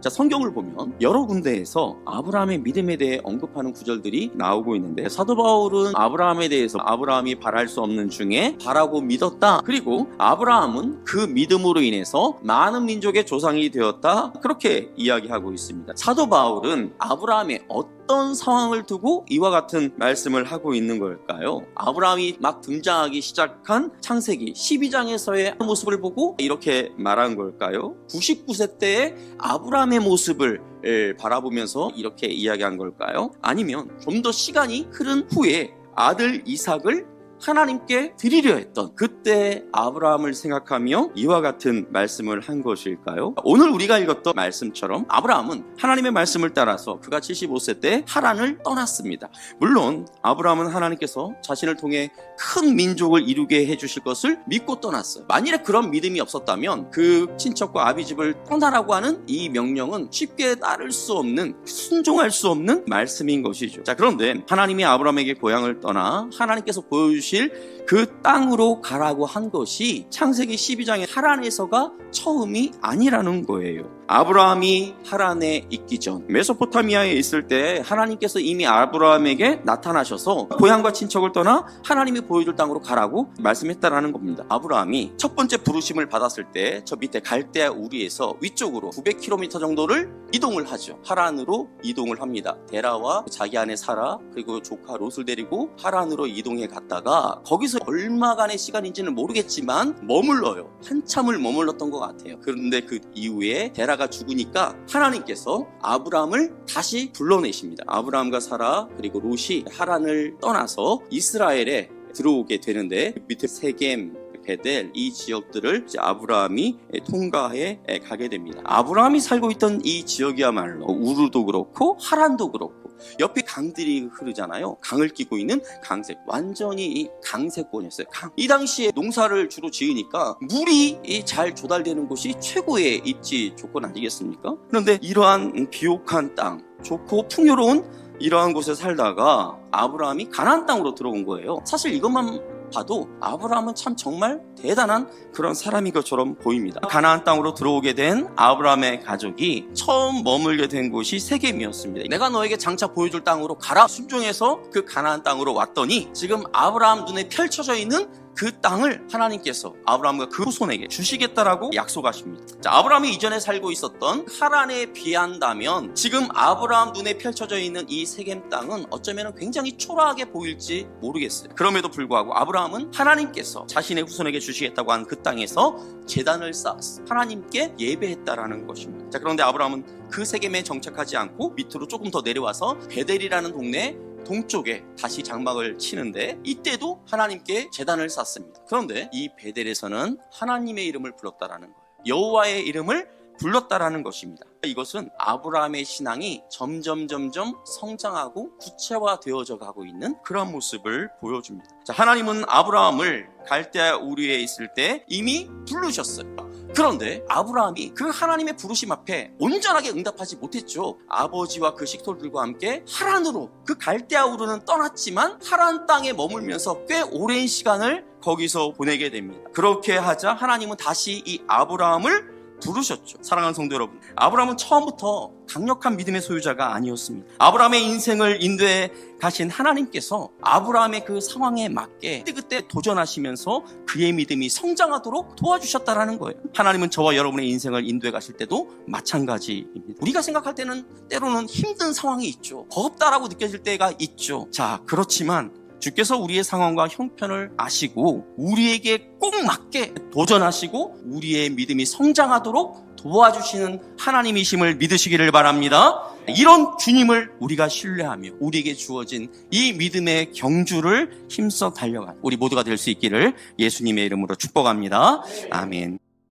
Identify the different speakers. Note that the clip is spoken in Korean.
Speaker 1: 자, 성경을 보면 여러 군데에서 아브라함의 믿음에 대해 언급하는 구절들이 나오고 있는데, 사도 바울은 아브라함에 대해서 아브라함이 바랄 수 없는 중에 바라고 믿었다, 그리고 아브라함은 그 믿음으로 인해서 많은 민족의 조상이 되었다, 그렇게 이야기하고 있습니다. 사도 바울은 아브라함의 어떤 상황을 두고 이와 같은 말씀을 하고 있는 걸까요? 아브라함이 막 등장하기 시작한 창세기 12장에서의 모습을 보고 이렇게 말한 걸까요? 99세 때의 아브라함의 모습을 바라보면서 이렇게 이야기한 걸까요? 아니면 좀 더 시간이 흐른 후에 아들 이삭을 하나님께 드리려 했던 그때 아브라함을 생각하며 이와 같은 말씀을 한 것일까요? 오늘 우리가 읽었던 말씀처럼 아브라함은 하나님의 말씀을 따라서 그가 75세 때 하란을 떠났습니다. 물론 아브라함은 하나님께서 자신을 통해 큰 민족을 이루게 해주실 것을 믿고 떠났어요. 만일에 그런 믿음이 없었다면 그 친척과 아비집을 떠나라고 하는 이 명령은 쉽게 따를 수 없는, 순종할 수 없는 말씀인 것이죠. 자, 그런데 하나님이 아브라함에게 고향을 떠나 하나님께서 보여주신 그 땅으로 가라고 한 것이 창세기 12장의 하란에서가 처음이 아니라는 거예요. 아브라함이 하란에 있기 전 메소포타미아에 있을 때 하나님께서 이미 아브라함에게 나타나셔서 고향과 친척을 떠나 하나님이 보여줄 땅으로 가라고 말씀했다라는 겁니다. 아브라함이 첫 번째 부르심을 받았을 때 저 밑에 갈대아 우리에서 위쪽으로 900km 정도를 이동을 하죠. 하란으로 이동을 합니다. 데라와 자기 아내 사라 그리고 조카 롯을 데리고 하란으로 이동해 갔다가 거기서 얼마간의 시간인지는 모르겠지만 머물러요. 한참을 머물렀던 것 같아요. 그런데 그 이후에 데라가 죽으니까 하나님께서 아브라함을 다시 불러내십니다. 아브라함과 사라 그리고 롯이 하란을 떠나서 이스라엘에 들어오게 되는데, 밑에 세겜, 베델 이 지역들을 이제 아브라함이 통과해 가게 됩니다. 아브라함이 살고 있던 이 지역이야말로 우르도 그렇고 하란도 그렇고 옆에 강들이 흐르잖아요. 강을 끼고 있는 강색, 완전히 이 강세권이었어요. 이 당시에 농사를 주로 지으니까 물이 잘 조달되는 곳이 최고의 입지 조건 아니겠습니까? 그런데 이러한 비옥한 땅, 좋고 풍요로운 이러한 곳에 살다가 아브라함이 가나안 땅으로 들어온 거예요. 사실 이것만 봐도 아브라함은 참 정말 대단한 그런 사람인 것처럼 보입니다. 가나안 땅으로 들어오게 된 아브라함의 가족이 처음 머물게 된 곳이 세겜이었습니다. 내가 너에게 장차 보여줄 땅으로 가라 순종해서 그 가나안 땅으로 왔더니 지금 아브라함 눈에 펼쳐져 있는 그 땅을 하나님께서 아브라함과 그 후손에게 주시겠다라고 약속하십니다. 자, 아브라함이 이전에 살고 있었던 하란에 비한다면 지금 아브라함 눈에 펼쳐져 있는 이 세겜 땅은 어쩌면 굉장히 초라하게 보일지 모르겠어요. 그럼에도 불구하고 아브라함은 하나님께서 자신의 후손에게 주시겠다고 한 그 땅에서 제단을 쌓았어 하나님께 예배했다라는 것입니다. 자, 그런데 아브라함은 그 세겜에 정착하지 않고 밑으로 조금 더 내려와서 베델이라는 동네 동쪽에 다시 장막을 치는데 이때도 하나님께 제단을 쌓습니다. 그런데 이 베델에서는 하나님의 이름을 불렀다라는 거예요. 여호와의 이름을 불렀다라는 것입니다. 이것은 아브라함의 신앙이 점점 성장하고 구체화되어져 가고 있는 그런 모습을 보여줍니다. 자, 하나님은 아브라함을 갈대아 우르에 있을 때 이미 부르셨어요. 그런데 아브라함이 그 하나님의 부르심 앞에 온전하게 응답하지 못했죠. 아버지와 그 식솔들과 함께 하란으로, 그 갈대아 우르는 떠났지만 하란 땅에 머물면서 꽤 오랜 시간을 거기서 보내게 됩니다. 그렇게 하자 하나님은 다시 이 아브라함을 부르셨죠. 사랑하는 성도 여러분, 아브라함은 처음부터 강력한 믿음의 소유자가 아니었습니다. 아브라함의 인생을 인도해 가신 하나님께서 아브라함의 그 상황에 맞게 그때 도전하시면서 그의 믿음이 성장하도록 도와주셨다라는 거예요. 하나님은 저와 여러분의 인생을 인도해 가실 때도 마찬가지입니다. 우리가 생각할 때는 때로는 힘든 상황이 있죠. 버겁다라고 느껴질 때가 있죠. 자, 그렇지만 주께서 우리의 상황과 형편을 아시고 우리에게 꼭 맞게 도전하시고 우리의 믿음이 성장하도록 도와주시는 하나님이심을 믿으시기를 바랍니다. 이런 주님을 우리가 신뢰하며 우리에게 주어진 이 믿음의 경주를 힘써 달려가는 우리 모두가 될 수 있기를 예수님의 이름으로 축복합니다. 아멘.